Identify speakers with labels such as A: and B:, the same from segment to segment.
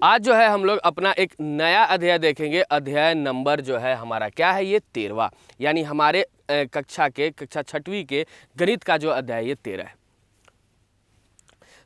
A: आज जो है हम लोग अपना एक नया अध्याय देखेंगे। अध्याय नंबर जो है हमारा क्या है, ये 13वां, यानी हमारे कक्षा 6वीं के गणित का जो अध्याय ये 13 है।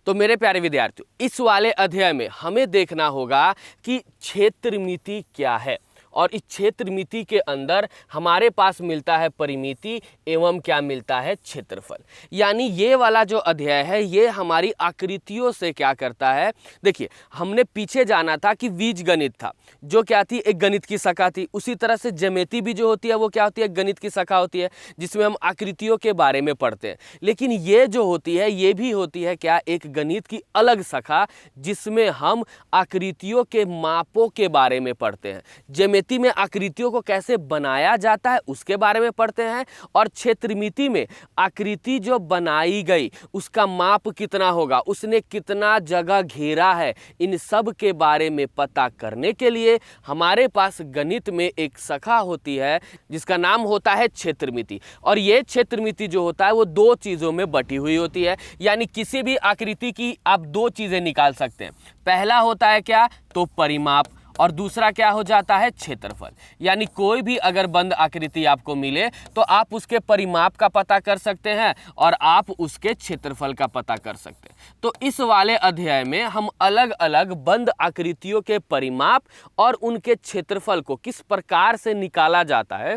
A: तो मेरे प्यारे विद्यार्थियों, इस वाले अध्याय में हमें देखना होगा कि क्षेत्रमिति क्या है, और इस क्षेत्रमिति के अंदर हमारे पास मिलता है परिमिति एवं क्या मिलता है, क्षेत्रफल। यानी ये वाला जो अध्याय है ये हमारी आकृतियों से क्या करता है। देखिए, हमने पीछे जाना था कि बीजगणित था, जो क्या थी, एक गणित की शाखा थी। उसी तरह से ज्यामिति भी जो होती है वो क्या होती है, गणित की शाखा होती है, जिसमें हम आकृतियों के बारे में पढ़ते हैं। लेकिन ये जो होती है ये भी होती है क्या, एक गणित की अलग शाखा, जिसमें हम आकृतियों के मापों के बारे में पढ़ते हैं। ज्यामिति में आकृतियों को कैसे बनाया जाता है उसके बारे में पढ़ते हैं, और क्षेत्रमिति में आकृति जो बनाई गई उसका माप कितना होगा, उसने कितना जगह घेरा है, इन सब के बारे में पता करने के लिए हमारे पास गणित में एक शाखा होती है जिसका नाम होता है क्षेत्रमिति। और ये क्षेत्रमिति जो होता है वो दो चीजों में बटी हुई होती है। यानी किसी भी आकृति की आप दो चीजें निकाल सकते हैं। पहला होता है क्या, तो परिमाप, और दूसरा क्या हो जाता है, क्षेत्रफल। यानी कोई भी अगर बंद आकृति आपको मिले तो आप उसके परिमाप का पता कर सकते हैं और आप उसके क्षेत्रफल का पता कर सकते हैं। तो इस वाले अध्याय में हम अलग अलग बंद आकृतियों के परिमाप और उनके क्षेत्रफल को किस प्रकार से निकाला जाता है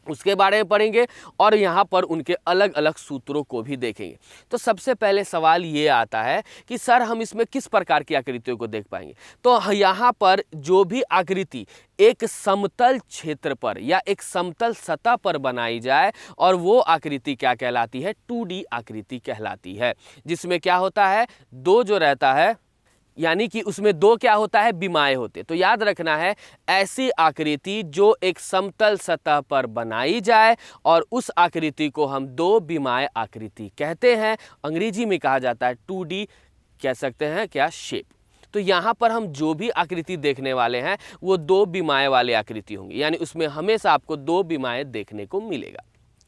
A: उसके बारे में पढ़ेंगे, और यहाँ पर उनके अलग अलग सूत्रों को भी देखेंगे। तो सबसे पहले सवाल ये आता है कि सर हम इसमें किस प्रकार की आकृतियों को देख पाएंगे। तो यहाँ पर जो भी आकृति एक समतल क्षेत्र पर या एक समतल सतह पर बनाई जाए, और वो आकृति क्या कहलाती है, 2D आकृति कहलाती है, जिसमें क्या होता है, दो जो रहता है, यानी कि उसमें दो क्या होता है, विमाएं होते। तो याद रखना है, ऐसी आकृति जो एक समतल सतह पर बनाई जाए और उस आकृति को हम दो विमाएं आकृति कहते हैं। अंग्रेजी में कहा जाता है 2D, कह सकते हैं क्या, शेप। तो यहाँ पर हम जो भी आकृति देखने वाले हैं वो दो विमाएं वाली आकृति होंगी, यानी उसमें हमेशा आपको दो विमाएं देखने को मिलेगा।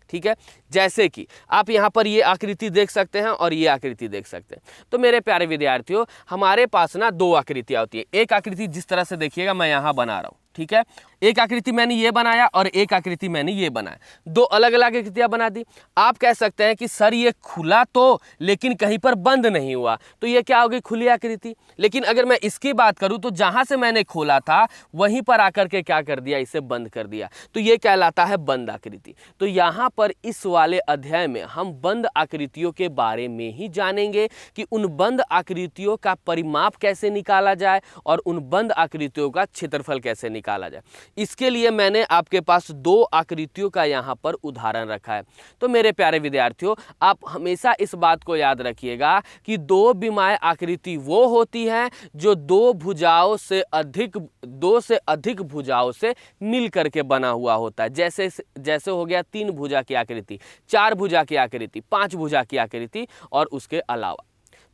A: ठीक है, जैसे कि आप यहाँ पर ये आकृति देख सकते हैं और ये आकृति देख सकते हैं। तो मेरे प्यारे विद्यार्थियों, हमारे पास ना दो आकृतियाँ होती है। एक आकृति जिस तरह से देखिएगा मैं यहाँ बना रहा हूँ, ठीक है, एक आकृति मैंने ये बनाया और एक आकृति मैंने ये बनाया, दो अलग अलग आकृतियां बना दी। आप कह सकते हैं कि सर ये खुला तो, लेकिन कहीं पर बंद नहीं हुआ, तो ये क्या होगी, खुली आकृति। लेकिन अगर मैं इसकी बात करूं तो जहां से मैंने खोला था वहीं पर आकर के क्या कर दिया, इसे बंद कर दिया, तो ये कहलाता है बंद आकृति। तो यहाँ पर इस वाले अध्याय में हम बंद आकृतियों के बारे में ही जानेंगे कि उन बंद आकृतियों का परिमाप कैसे निकाला जाए और उन बंद आकृतियों का क्षेत्रफल कैसे निकाला जाए। इसके लिए मैंने आपके पास दो आकृतियों का यहाँ पर उदाहरण रखा है। तो मेरे प्यारे विद्यार्थियों, आप हमेशा इस बात को याद रखिएगा कि दो विमाएं आकृति वो होती है जो दो से अधिक भुजाओं से मिल करके बना हुआ होता है। जैसे हो गया 3 भुजा की आकृति, 4 भुजा की आकृति, 5 भुजा की आकृति, और उसके अलावा।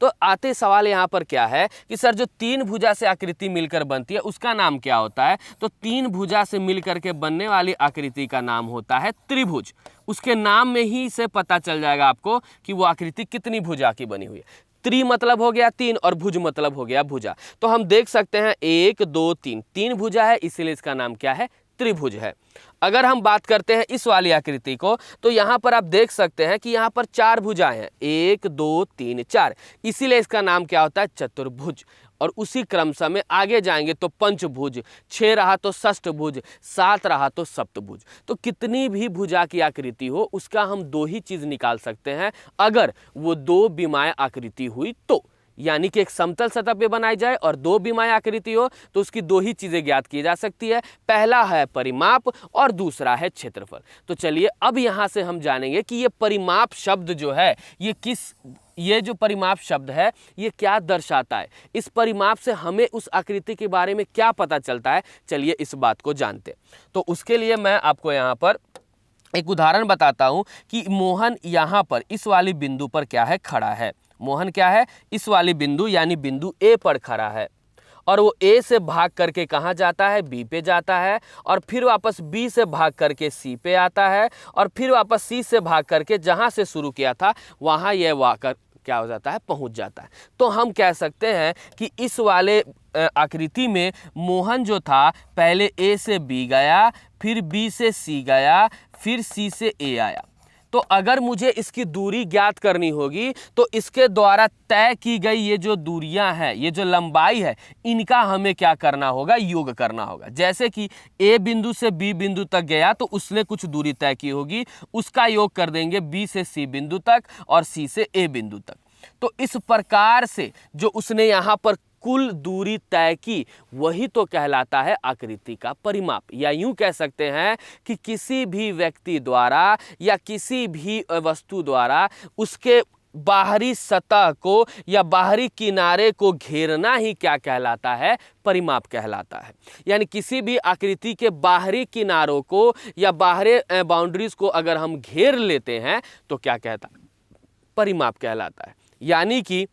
A: तो आते सवाल यहाँ पर क्या है कि सर जो 3 भुजा से आकृति मिलकर बनती है उसका नाम क्या होता है। तो 3 भुजा से मिलकर के बनने वाली आकृति का नाम होता है त्रिभुज। उसके नाम में ही से पता चल जाएगा आपको कि वो आकृति कितनी भुजा की बनी हुई है। त्रि मतलब हो गया 3 और भुज मतलब हो गया भुजा। तो हम देख सकते हैं 1 2 3, 3 भुजा है, इसीलिए इसका नाम क्या है, त्रिभुज है। अगर हम बात करते हैं इस वाली आकृति को, तो यहाँ पर आप देख सकते हैं कि यहाँ पर 4 भुजाएं हैं, 1 2 3 4, इसीलिए इसका नाम क्या होता है, चतुर्भुज। और उसी क्रमशः में आगे जाएंगे तो पंचभुज, 6 रहा तो षष्ठभुज, 7 रहा तो सप्तभुज। तो कितनी भी भुजा की आकृति हो उसका हम दो ही चीज निकाल सकते हैं, अगर वो दो विमाएं आकृति हुई तो। यानी कि एक समतल सतह पे बनाई जाए और दो विमाएं आकृति हो तो उसकी दो ही चीजें ज्ञात की जा सकती है, पहला है परिमाप और दूसरा है क्षेत्रफल। तो चलिए अब यहाँ से हम जानेंगे कि ये परिमाप शब्द जो है ये जो परिमाप शब्द है ये क्या दर्शाता है, इस परिमाप से हमें उस आकृति के बारे में क्या पता चलता है। चलिए इस बात को जानते हैं। तो उसके लिए मैं आपको यहाँ पर एक उदाहरण बताता हूँ कि मोहन यहाँ पर इस वाली बिंदु पर क्या है, खड़ा है। मोहन क्या है, इस वाली बिंदु यानी बिंदु ए पर खड़ा है, और वो ए से भाग करके कहाँ जाता है, बी पे जाता है, और फिर वापस बी से भाग करके सी पे आता है, और फिर वापस सी से भाग करके जहाँ से शुरू किया था वहाँ यह क्या हो जाता है, पहुंच जाता है। तो हम कह सकते हैं कि इस वाले आकृति में मोहन जो था पहले ए से बी गया, फिर बी से सी गया, फिर सी से ए आया। तो अगर मुझे इसकी दूरी ज्ञात करनी होगी तो इसके द्वारा तय की गई ये जो दूरियां हैं, ये जो लंबाई है, इनका हमें क्या करना होगा, योग करना होगा। जैसे कि ए बिंदु से बी बिंदु तक गया तो उसने कुछ दूरी तय की होगी, उसका योग कर देंगे बी से सी बिंदु तक और सी से ए बिंदु तक। तो इस प्रकार से जो उसने यहाँ पर कुल दूरी तय की, वही तो कहलाता है आकृति का परिमाप। या यूं कह सकते हैं कि किसी भी व्यक्ति द्वारा या किसी भी वस्तु द्वारा उसके बाहरी सतह को या बाहरी किनारे को घेरना ही क्या कहलाता है, परिमाप कहलाता है। यानी किसी भी आकृति के बाहरी किनारों को या बाहरी बाउंड्रीज को अगर हम घेर लेते हैं तो क्या कहता है, परिमाप कहलाता है। यानी कि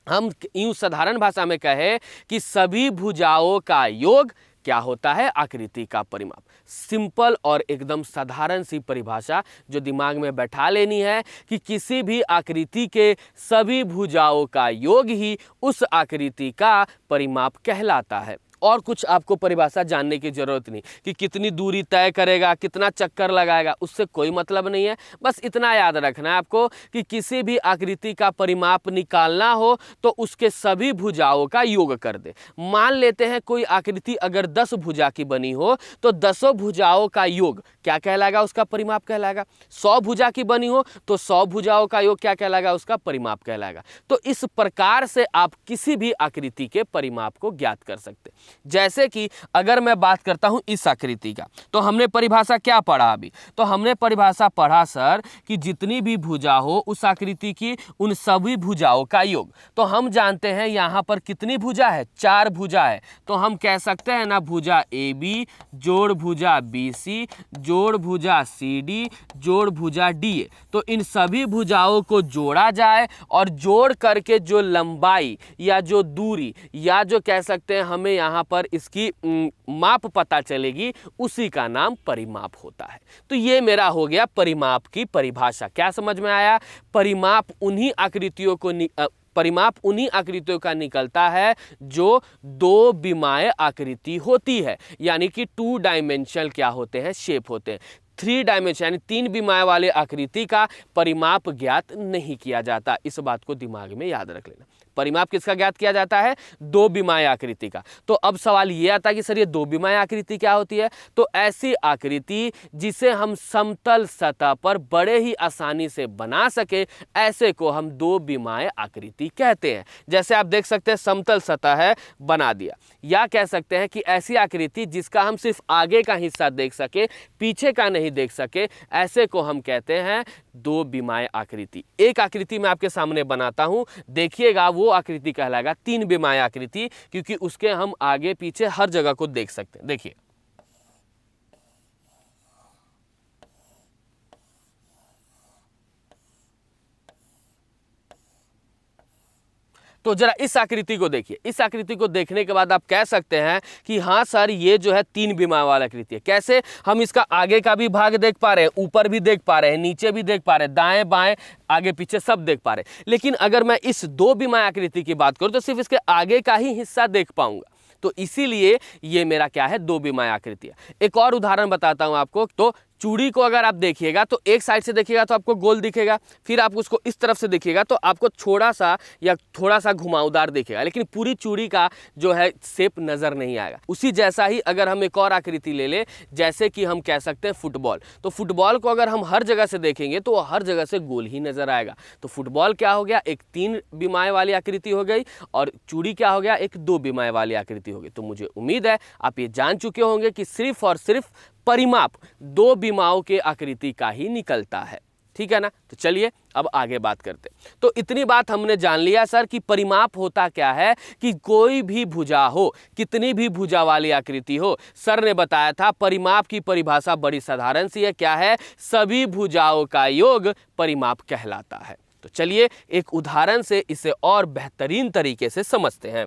A: हम यूं साधारण भाषा में कहें कि सभी भुजाओं का योग क्या होता है, आकृति का परिमाप। सिंपल और एकदम साधारण सी परिभाषा जो दिमाग में बैठा लेनी है कि किसी भी आकृति के सभी भुजाओं का योग ही उस आकृति का परिमाप कहलाता है। और कुछ आपको परिभाषा जानने की जरूरत नहीं कि कितनी दूरी तय करेगा, कितना चक्कर लगाएगा, उससे कोई मतलब नहीं है। बस इतना याद रखना है आपको कि किसी भी आकृति का परिमाप निकालना हो तो उसके सभी भुजाओं का योग कर दे। मान लेते हैं कोई आकृति अगर 10 भुजा की बनी हो तो 10 भुजाओं का योग क्या कहलाएगा, उसका परिमाप कहलाएगा। 100 भुजा की बनी हो तो 100 भुजाओं का योग क्या कहलाएगा, उसका परिमाप कहलाएगा। तो इस प्रकार से आप किसी भी आकृति के परिमाप को ज्ञात कर सकते। जैसे कि अगर मैं बात करता हूं इस आकृति का, तो हमने परिभाषा क्या पढ़ा अभी, तो हमने परिभाषा पढ़ा सर कि जितनी भी भुजा हो उस आकृति की, उन सभी भुजाओं का योग। तो हम जानते हैं यहां पर कितनी भुजा है, 4 भुजा है। तो हम कह सकते हैं ना, भुजा ए बी जोड़ भुजा बी सी जोड़ भुजा सी डी जोड़ भुजा डी ए। तो इन सभी भुजाओं को जोड़ा जाए और जोड़ करके जो लंबाई या जो दूरी या जो कह सकते हैं हमें यहाँ पर इसकी माप पता चलेगी, उसी का नाम परिमाप होता है। तो ये मेरा हो गया परिमाप की परिभाषा। क्या समझ में आया? परिमाप उन्हीं आकृतियों का निकलता है जो 2 विमाएं आकृति होती है, यानी कि 2 डायमेंशनल क्या होते हैं, शेप होते हैं। 3 डायमेंशन यानी 3 विमाएं वाले आकृति का परिमाप ज्ञात नहीं किया जाता। इस बात को दिमाग में याद रख लेना। परिमाप किसका ज्ञात किया जाता है? 2 विमाएं आकृति का। तो अब सवाल ये आता है कि सर ये 2 विमाएं आकृति क्या होती है? तो ऐसी आकृति जिसे हम समतल सतह पर बड़े ही आसानी से बना सके, ऐसे को हम 2 विमाएं आकृति कहते हैं। जैसे आप देख सकते हैं समतल सतह है, बना दिया। या कह सकते हैं कि ऐसी आकृति जिसका हम सिर्फ आगे का हिस्सा देख सके, पीछे का नहीं देख सके, ऐसे को हम कहते हैं 2 विमाएं आकृति। एक आकृति मैं आपके सामने बनाता हूं, देखिएगा, वो आकृति कहलाएगा 3 विमाएं आकृति, क्योंकि उसके हम आगे पीछे हर जगह को देख सकते हैं। देखिए, तो जरा इस आकृति को देखिए। इस आकृति को देखने के बाद आप कह सकते हैं कि हाँ सर ये जो है 3 विमाएं वाला आकृति है। कैसे? हम इसका आगे का भी भाग देख पा रहे हैं, ऊपर भी देख पा रहे हैं, नीचे भी देख पा रहे हैं, दाएं बाएं आगे पीछे सब देख पा रहे हैं। लेकिन अगर मैं इस 2 विमाएं आकृति की बात करूं तो सिर्फ इसके आगे का ही हिस्सा देख पाऊंगा। तो इसीलिए ये मेरा क्या है, 2 विमाएं आकृति है। एक और उदाहरण बताता हूं आपको। तो चूड़ी को अगर आप देखिएगा तो एक साइड से देखिएगा तो आपको गोल दिखेगा, फिर आप उसको इस तरफ से देखिएगा तो आपको थोड़ा सा घुमावदार दिखेगा, लेकिन पूरी चूड़ी का जो है शेप नजर नहीं आएगा। उसी जैसा ही अगर हम एक और आकृति ले ले, जैसे कि हम कह सकते हैं फुटबॉल। तो फुटबॉल को अगर हम हर जगह से देखेंगे तो हर जगह से गोल ही नजर आएगा। तो फुटबॉल क्या हो गया, एक 3 विमाएं वाली आकृति हो गई, और चूड़ी क्या हो गया, एक 2 विमाएं वाली आकृति हो गई। तो मुझे उम्मीद है आप ये जान चुके होंगे कि सिर्फ और सिर्फ परिमाप 2 विमाओं के आकृति का ही निकलता है। ठीक है ना? तो चलिए अब आगे बात करते हैं। तो इतनी बात हमने जान लिया सर कि परिमाप होता क्या है, कि कोई भी भुजा हो, कितनी भी भुजा वाली आकृति हो। सर ने बताया था परिमाप की परिभाषा बड़ी साधारण सी है, क्या है, सभी भुजाओं का योग परिमाप कहलाता है। तो चलिए एक उदाहरण से इसे और बेहतरीन तरीके से समझते हैं।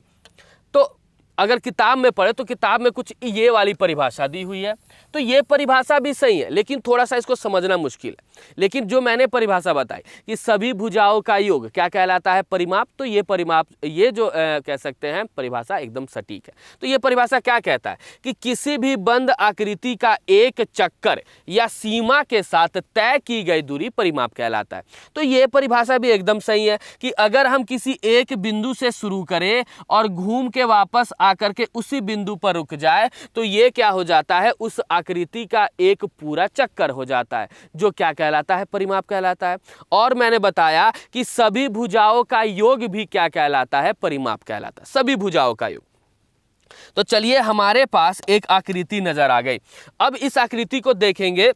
A: तो अगर किताब में पढ़े तो किताब में कुछ ये वाली परिभाषा दी हुई है, तो ये परिभाषा भी सही है, लेकिन थोड़ा सा इसको समझना मुश्किल है। लेकिन जो मैंने परिभाषा बताई कि सभी भुजाओं का योग क्या कहलाता है, परिमाप, तो ये परिमाप, ये जो कह सकते हैं परिभाषा एकदम सटीक है। तो ये परिभाषा क्या कहता है कि किसी भी बंद आकृति का एक चक्कर या सीमा के साथ तय की गई दूरी परिमाप कहलाता है। तो ये परिभाषा भी एकदम सही है कि अगर हम किसी एक बिंदु से शुरू करें और घूम के वापस आकर के उसी बिंदु पर रुक जाए तो ये क्या हो जाता है, उस आकृति का एक पूरा चक्कर हो जाता है, जो क्या कहलाता है, परिमाप कहलाता है। और मैंने बताया कि सभी भुजाओं का योग भी क्या कहलाता है, परिमाप कहलाता है, सभी भुजाओं का योग। तो चलिए हमारे पास एक आकृति नजर आ गई। अब इस आकृति को देखेंगे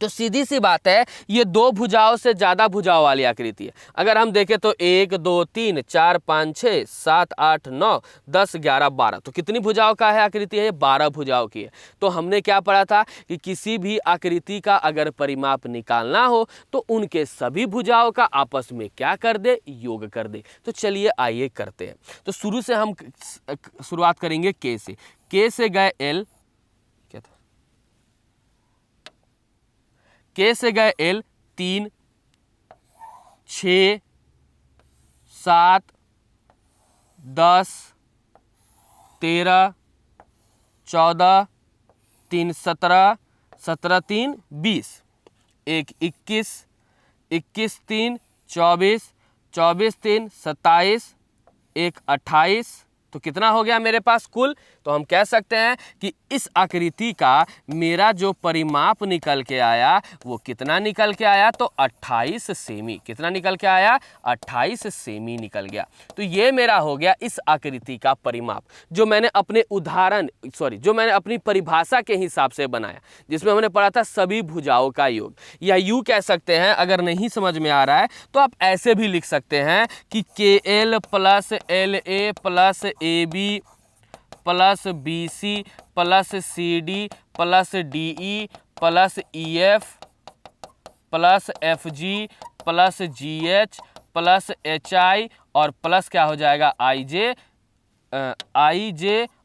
A: तो सीधी सी बात है, ये दो भुजाओं से ज्यादा भुजाओं वाली आकृति है। अगर हम देखें तो 1 2 3 4 5 6 7 8 9 10 11 12, तो कितनी भुजाओं का है आकृति है, ये 12 भुजाओं की है। तो हमने क्या पढ़ा था कि किसी भी आकृति का अगर परिमाप निकालना हो तो उनके सभी भुजाओं का आपस में क्या कर दे, योग कर दे। तो चलिए आइए करते हैं। तो शुरू से हम शुरुआत करेंगे के से। के से गए एल, के से गए एल 3 6 7 10 13 14 3 17 17 3 20, एक 21 21 3 24 24 3 27, एक 28। तो कितना हो गया मेरे पास कुल? तो हम कह सकते हैं कि इस आकृति का मेरा जो परिमाप निकल के आया वो कितना निकल के आया, तो 28 सेमी। कितना निकल के आया? 28 सेमी निकल गया। तो ये मेरा हो गया इस आकृति का परिमाप, जो मैंने अपने जो मैंने अपनी परिभाषा के हिसाब से बनाया, जिसमें हमने पढ़ा था सभी भुजाओं का योग। या यूं कह सकते हैं, अगर नहीं समझ में आ रहा है तो आप ऐसे भी लिख सकते हैं कि KL plus LA plus AB plus BC plus CD plus DE plus EF plus FG plus GH plus HI और प्लस क्या हो जाएगा IJ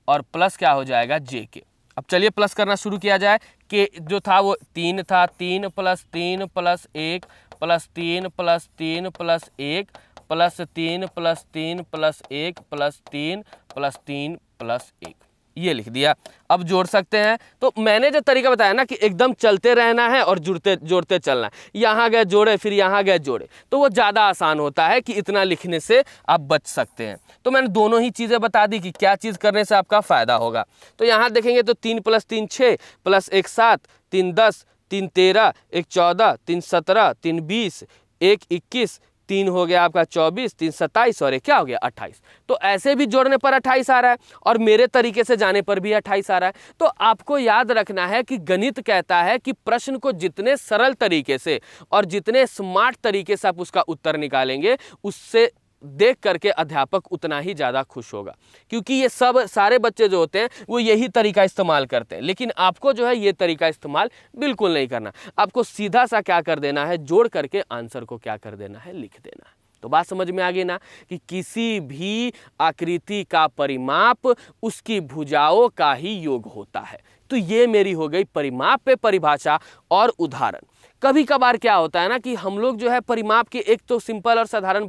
A: और प्लस क्या हो जाएगा JK। अब चलिए प्लस करना शुरू किया जाए। के जो था वो 3 था, 3 plus 3 plus 1 plus 3 plus 3 plus 1 plus 3 plus 3 plus 1 plus 3 plus 3 plus 1, ये लिख दिया। अब जोड़ सकते हैं। तो मैंने जो तरीका बताया ना कि एकदम चलते रहना है और जोड़ते चलना है, यहाँ गए जोड़े फिर यहाँ गए जोड़े, तो वो ज़्यादा आसान होता है कि इतना लिखने से आप बच सकते हैं। तो मैंने दोनों ही चीज़ें बता दी कि क्या चीज़ करने से आपका फ़ायदा होगा। तो यहाँ देखेंगे तो 3 प्लस 3 6 प्लस 1 7 3 10 3 13 1 14 3 17 3 20 1 21 3 हो गया आपका 24 3 27 और 1 क्या हो गया 28। तो ऐसे भी जोड़ने पर 28 आ रहा है और मेरे तरीके से जाने पर भी 28 आ रहा है। तो आपको याद रखना है कि गणित कहता है कि प्रश्न को जितने सरल तरीके से और जितने स्मार्ट तरीके से आप उसका उत्तर निकालेंगे, उससे देख करके अध्यापक उतना ही ज़्यादा खुश होगा, क्योंकि ये सब सारे बच्चे जो होते हैं वो यही तरीका इस्तेमाल करते हैं। लेकिन आपको जो है ये तरीका इस्तेमाल बिल्कुल नहीं करना। आपको सीधा सा क्या कर देना है, जोड़ करके आंसर को क्या कर देना है, लिख देना है। तो बात समझ में आ गई ना कि किसी भी आकृति का परिमाप उसकी भुजाओं का ही योग होता है। तो ये मेरी हो गई परिमाप पे परिभाषा और उदाहरण। कभी कभार क्या होता है ना कि हम लोग जो है परिमाप की एक तो सिंपल और साधारण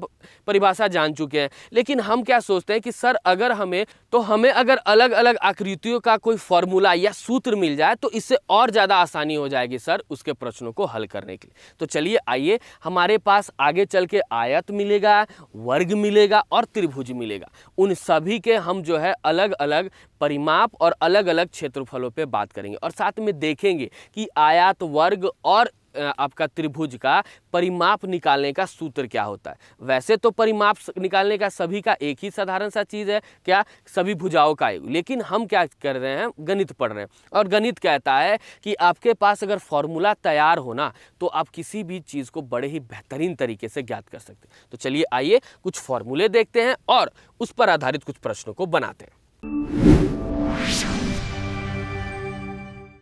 A: परिभाषा जान चुके हैं, लेकिन हम क्या सोचते हैं कि सर अगर हमें अगर अलग अलग आकृतियों का कोई फॉर्मूला या सूत्र मिल जाए तो इससे और ज़्यादा आसानी हो जाएगी सर उसके प्रश्नों को हल करने के लिए। तो चलिए आइए, हमारे पास आगे चल के आयत मिलेगा, वर्ग मिलेगा और त्रिभुज मिलेगा। उन सभी के हम जो है अलग अलग परिमाप और अलग अलग क्षेत्रफलों पे बात करेंगे और साथ में देखेंगे कि आयत, वर्ग और आपका त्रिभुज का परिमाप निकालने का सूत्र क्या होता है। वैसे तो परिमाप निकालने का सभी का एक ही साधारण सा चीज़ है, क्या, सभी भुजाओं का योग। लेकिन हम क्या कर रहे हैं, गणित पढ़ रहे हैं और गणित कहता है कि आपके पास अगर फॉर्मूला तैयार हो ना तो आप किसी भी चीज़ को बड़े ही बेहतरीन तरीके से ज्ञात कर सकते हैं। तो चलिए आइए कुछ फॉर्मूले देखते हैं और उस पर आधारित कुछ प्रश्नों को बनाते हैं।